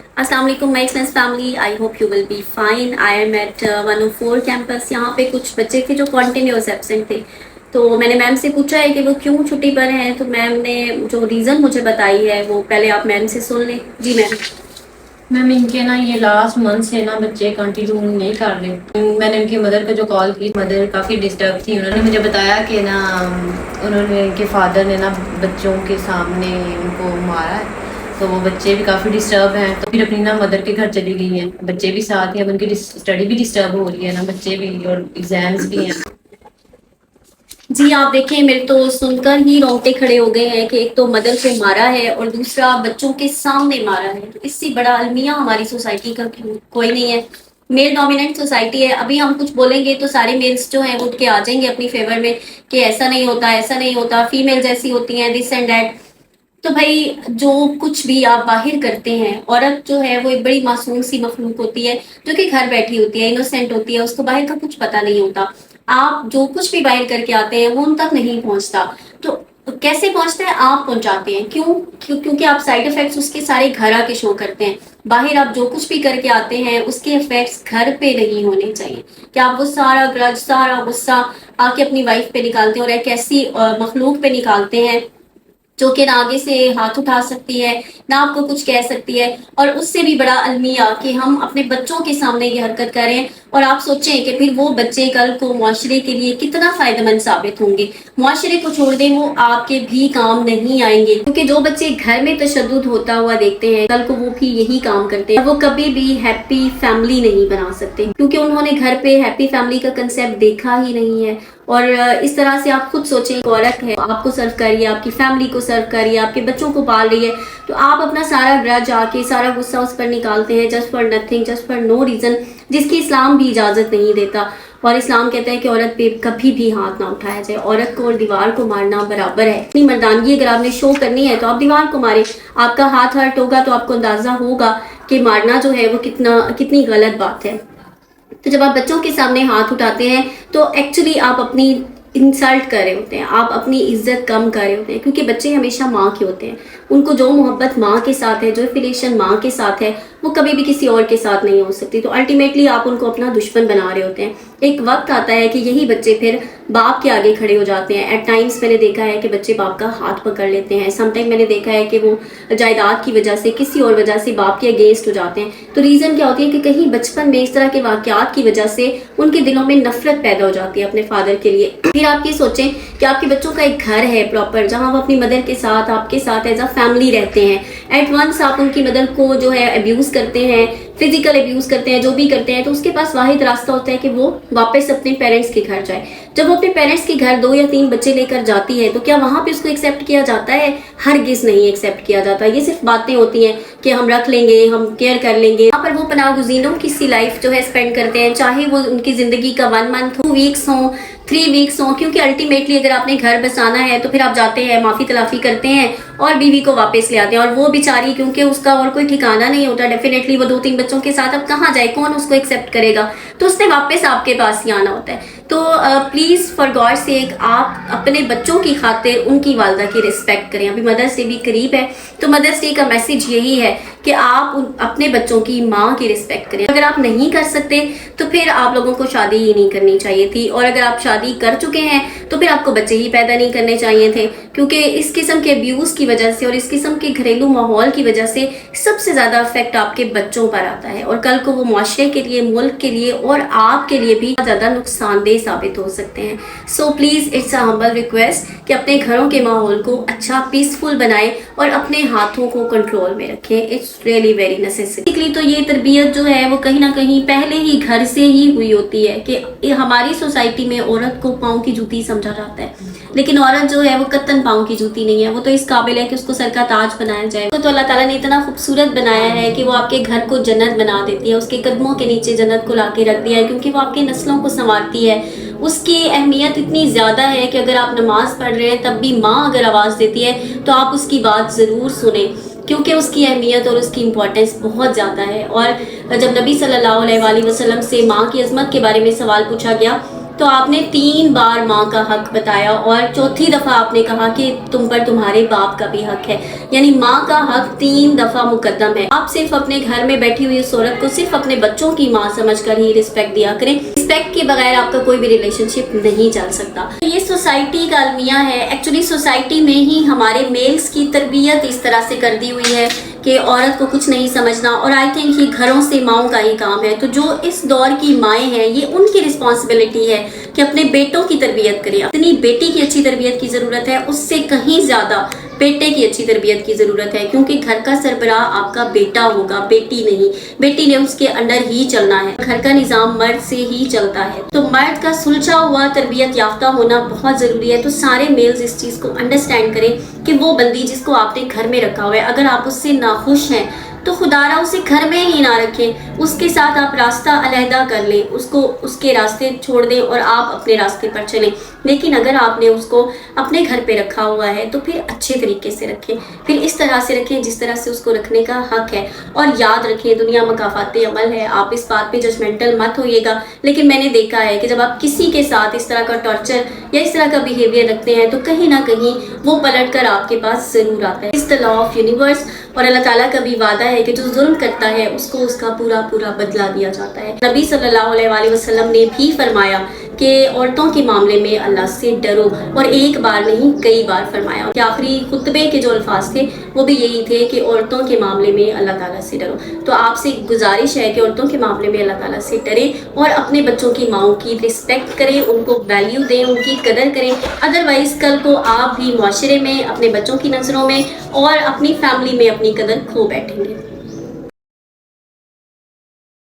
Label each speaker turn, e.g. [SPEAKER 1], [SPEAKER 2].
[SPEAKER 1] अस्सलाम वालेकुम my excellence family, I hope you will be fine. I am at 104 campus. यहाँ पे कुछ बच्चे थे जो कॉन्टिन्यूस एब्सेंट थे, तो मैंने मैम से पूछा है कि वो क्यों छुट्टी पर हैं। तो मैम ने जो रीज़न मुझे बताई है वो पहले आप मैम से सुन लें। जी मैम।
[SPEAKER 2] मैम इनके ना ये लास्ट मंथ से ना बच्चे कंटिन्यू नहीं कर रहे। मैंने इनकी मदर को जो कॉल की, मदर काफ़ी डिस्टर्ब थी। उन्होंने मुझे बताया कि ना उन्होंने इनके फादर ने ना बच्चों के सामने उनको मारा है, तो वो बच्चे भी काफ़ी डिस्टर्ब हैं। तो फिर अपनी ना मदर के घर चली गई हैं, बच्चे भी साथ हैं। अब उनकी स्टडी भी डिस्टर्ब हो रही है ना, बच्चे भी, और एग्जाम्स भी हैं।
[SPEAKER 1] जी आप देखिए, मेरे तो सुनकर ही रोंगटे खड़े हो गए हैं कि एक तो मदर को मारा है और दूसरा बच्चों के सामने मारा है। तो इससे बड़ा अलमिया हमारी सोसाइटी का कोई नहीं है। मेल डोमिनेंट सोसाइटी है। अभी हम कुछ बोलेंगे तो सारे मेल्स जो हैं उठ के आ जाएंगे अपनी फेवर में कि ऐसा नहीं होता, ऐसा नहीं होता, फीमेल जैसी होती हैं, दिस एंड दैट। तो भाई जो कुछ भी आप बाहर करते हैं, औरत जो है वो एक बड़ी मासूम सी मखलूक होती है जो कि घर बैठी होती है, इनोसेंट होती है, उसको बाहर का कुछ पता नहीं होता। आप जो कुछ भी बाहर करके आते हैं वो उन तक नहीं पहुंचता। तो कैसे पहुंचता है? आप पहुंचाते हैं। क्योंकि आप साइड इफेक्ट्स उसके सारे घर आके शो करते हैं। बाहर आप जो कुछ भी करके आते हैं उसके इफेक्ट्स घर पे नहीं होने चाहिए। कि आप वो सारा ग्रज, सारा गुस्सा आके अपनी वाइफ पे निकालते हैं और एक ऐसी मखलूक पे निकालते हैं जो कि ना आगे से हाथ उठा सकती है, ना आपको कुछ कह सकती है। और उससे भी बड़ा अलमिया कि हम अपने बच्चों के सामने ये हरकत करें और आप सोचें कि फिर वो बच्चे कल को मुआशरे के लिए कितना फायदेमंद साबित होंगे। मुआशरे को छोड़ दें, वो आपके भी काम नहीं आएंगे, क्योंकि जो बच्चे घर में तशद्दुद होता हुआ देखते हैं कल को वो भी यही काम करते हैं। वो कभी भी हैप्पी फैमिली नहीं बना सकते, क्योंकि उन्होंने घर पे हैप्पी फैमिली का कंसेप्ट देखा ही नहीं है। और इस तरह से आप खुद सोचें, एक औरत है, आपको सर्व कर रही है, आपकी फैमिली को सर्व कर रही है, आपके बच्चों को पाल रही है, तो आप अपना सारा ग्रज आके सारा गुस्सा उस पर निकालते हैं just for nothing, just for no reason, जिसकी इस्लाम भी इजाजत नहीं देता। और इस्लाम कहता है कि औरत पे कभी भी हाथ ना उठाया जाए। औरत को और दीवार को मारना बराबर है। अपनी मर्दानगी अगर आपने शो करनी है तो आप दीवार को मारे। आपका हाथ हर्ट होगा तो आपको अंदाजा होगा कि मारना जो है वो कितनी गलत बात है। तो जब आप बच्चों के सामने हाथ उठाते हैं तो एक्चुअली आप अपनी इंसल्ट कर रहे होते हैं, आप अपनी इज्जत कम कर रहे होते हैं, क्योंकि बच्चे हमेशा माँ के होते हैं। उनको जो मोहब्बत माँ के साथ है, जो रिलेशन माँ के साथ है, वो कभी भी किसी और के साथ नहीं हो सकती। तो अल्टीमेटली आप उनको अपना दुश्मन बना रहे होते हैं। एक वक्त आता है कि यही बच्चे फिर बाप के आगे खड़े हो जाते हैं। एट टाइम्स मैंने देखा है कि बच्चे बाप का हाथ पकड़ लेते हैं। समटाइम मैंने देखा है कि वो जायदाद की वजह से, किसी और वजह से बाप के अगेंस्ट हो जाते हैं। तो रीज़न क्या होती है कि कहीं बचपन में इस तरह के वाक़यात की वजह से उनके दिलों में नफरत पैदा हो जाती है अपने फादर के लिए। फिर आप ये सोचें कि आपके बच्चों का एक घर है प्रॉपर, जहाँ वो अपनी मदर के साथ, आपके साथ एज अ फैमिली रहते हैं। एट वंस आप उनकी मदर को जो है अब्यूज़ करते हैं, फिजिकल अब्यूज़ करते हैं, जो भी करते हैं, तो उसके पास वाहिद रास्ता होता है कि वो वापस अपने पेरेंट्स के घर जाए। जब वो अपने पेरेंट्स के घर 2 या 3 बच्चे लेकर जाती है तो क्या वहाँ पे उसको एक्सेप्ट किया जाता है? हरगिज़ नहीं एक्सेप्ट किया जाता। ये सिर्फ बातें होती हैं कि हम रख लेंगे, हम केयर कर लेंगे। यहाँ पर वो पनाह गुज़ीनों की सी लाइफ जो है स्पेंड करते हैं, चाहे वो उनकी ज़िंदगी का 1 मंथ, 2 वीक्स हों, 3 वीक्स हों। क्योंकि अल्टीमेटली अगर आपने घर बसाना है तो फिर आप जाते हैं, माफ़ी तलाफ़ी करते हैं और बीवी को वापस ले आते हैं। और वो बेचारी, क्योंकि उसका और कोई ठिकाना नहीं होता, डेफिनेटली वो 2-3 बच्चों के साथ अब कहाँ जाए, कौन उसको एक्सेप्ट करेगा? तो उसने वापस आपके पास ही आना होता है। तो प्लीज़ फॉर गॉड सेक आप अपने बच्चों की खातिर उनकी वालदा की रिस्पेक्ट करें। अभी मदर्स डे भी करीब है, तो मदर्स डे का मैसेज यही है कि आप अपने बच्चों की माँ की रिस्पेक्ट करें। अगर आप नहीं कर सकते तो फिर आप लोगों को शादी ही नहीं करनी चाहिए थी, और अगर आप शादी कर चुके हैं तो फिर आपको बच्चे ही पैदा नहीं करने चाहिए थे। क्योंकि इस किस्म के अब्यूज़ की वजह से और इस किस्म के घरेलू माहौल की वजह से सबसे ज़्यादा इफेक्ट आपके बच्चों पर आता है, और कल को वो मुआशरे के लिए, मुल्क के लिए और आपके लिए भी ज़्यादा नुकसानदेह साबित हो सकते हैं। So please it's a humble request कि अपने घरों के माहौल को अच्छा, पीसफुल बनाएं और अपने हाथों को कंट्रोल में रखें। It's really very necessary. तो ये तरबियत जो है वो कहीं ना कहीं पहले ही घर से ही हुई होती है कि हमारी सोसाइटी में औरत को पाँव की जूती समझा जाता है, लेकिन औरत जो है वो कत्तन पाँव की जूती नहीं है। वो तो इस काबिल है कि उसको सर का ताज बनाया जाए। तो अल्लाह ताला ने इतना खूबसूरत बनाया है कि वो आपके घर को जन्नत बना देती है। उसके कदमों के नीचे जन्नत को लाके रख दिया है, क्योंकि वो आपकी नस्लों को संवारती है। उसकी अहमियत इतनी ज़्यादा है कि अगर आप नमाज पढ़ रहे हैं तब भी माँ अगर आवाज़ देती है तो आप उसकी बात ज़रूर सुने, क्योंकि उसकी अहमियत और उसकी इम्पोर्टेंस बहुत ज़्यादा है। और जब नबी सल्लल्लाहु अलैहि वसल्लम से माँ की अज़मत के बारे में सवाल पूछा गया تو آپ نے 3 بار ماں کا حق بتایا اور چوتھی دفعہ آپ نے کہا کہ تم پر تمہارے باپ کا بھی حق ہے، یعنی ماں کا حق 3 دفعہ مقدم ہے۔ آپ صرف اپنے گھر میں بیٹھی ہوئی اس عورت کو صرف اپنے بچوں کی ماں سمجھ کر ہی رسپیکٹ دیا کریں، رسپیکٹ کے بغیر آپ کا کوئی بھی ریلیشن شپ نہیں چل سکتا۔ یہ سوسائٹی کا المیہ ہے، ایکچولی سوسائٹی میں ہی ہمارے میلز کی تربیت اس طرح سے کر دی ہوئی ہے کہ عورت کو کچھ نہیں سمجھنا، اور آئی تھنک یہ گھروں سے ماؤں کا ہی کام ہے۔ تو جو اس دور کی مائیں ہیں یہ ان کی رسپانسبلٹی ہے کہ اپنے بیٹوں کی تربیت کریں۔ اپنی بیٹی کی اچھی تربیت کی ضرورت ہے، اس سے کہیں زیادہ بیٹے کی اچھی تربیت کی ضرورت ہے، کیونکہ گھر کا سربراہ آپ کا بیٹا ہوگا، بیٹی نہیں۔ بیٹی نے اس کے انڈر ہی چلنا ہے، گھر کا نظام مرد سے ہی چلتا ہے، تو مرد کا سلجھا ہوا تربیت یافتہ ہونا بہت ضروری ہے۔ تو سارے میلز اس چیز کو انڈرسٹینڈ کریں کہ وہ بندی جس کو آپ نے گھر میں رکھا ہوا ہے، اگر آپ اس سے ناخوش ہیں تو خدا را اسے گھر میں ہی نہ رکھیں، اس کے ساتھ آپ راستہ علیحدہ کر لیں، اس کو اس کے راستے چھوڑ دیں اور آپ اپنے راستے پر چلیں۔ لیکن اگر آپ نے اس کو اپنے گھر پہ رکھا ہوا ہے تو پھر اچھے طریقے سے رکھیں، پھر اس طرح سے رکھیں جس طرح سے اس کو رکھنے کا حق ہے۔ اور یاد رکھیں دنیا مکافات عمل ہے، آپ اس بات پہ ججمنٹل مت ہوئیے گا، لیکن میں نے دیکھا ہے کہ جب آپ کسی کے ساتھ اس طرح کا ٹارچر یا اس طرح کا بیہیویئر رکھتے ہیں تو کہیں نہ کہیں وہ پلٹ کر آپ کے پاس ضرور آتا ہے۔ اس دا لا آف یونیورس، اور اللہ تعالیٰ کا بھی وعدہ ہے کہ جو ظلم کرتا ہے اس کو اس کا پورا بدلہ دیا جاتا ہے۔ نبی صلی اللہ علیہ وآلہ وسلم نے بھی فرمایا کہ عورتوں کے معاملے میں اللہ سے ڈرو، اور ایک بار نہیں کئی بار فرمایا۔ کہ آخری خطبے کے جو الفاظ تھے وہ بھی یہی تھے کہ عورتوں کے معاملے میں اللہ تعالیٰ سے ڈرو۔ تو آپ سے گزارش ہے کہ عورتوں کے معاملے میں اللہ تعالیٰ سے ڈریں اور اپنے بچوں کی ماؤں کی رسپیکٹ کریں، ان کو ویلیو دیں، ان کی قدر کریں، ادروائز کل کو آپ بھی معاشرے میں، اپنے بچوں کی نظروں میں اور اپنی فیملی میں اپنی قدر کھو بیٹھیں گے۔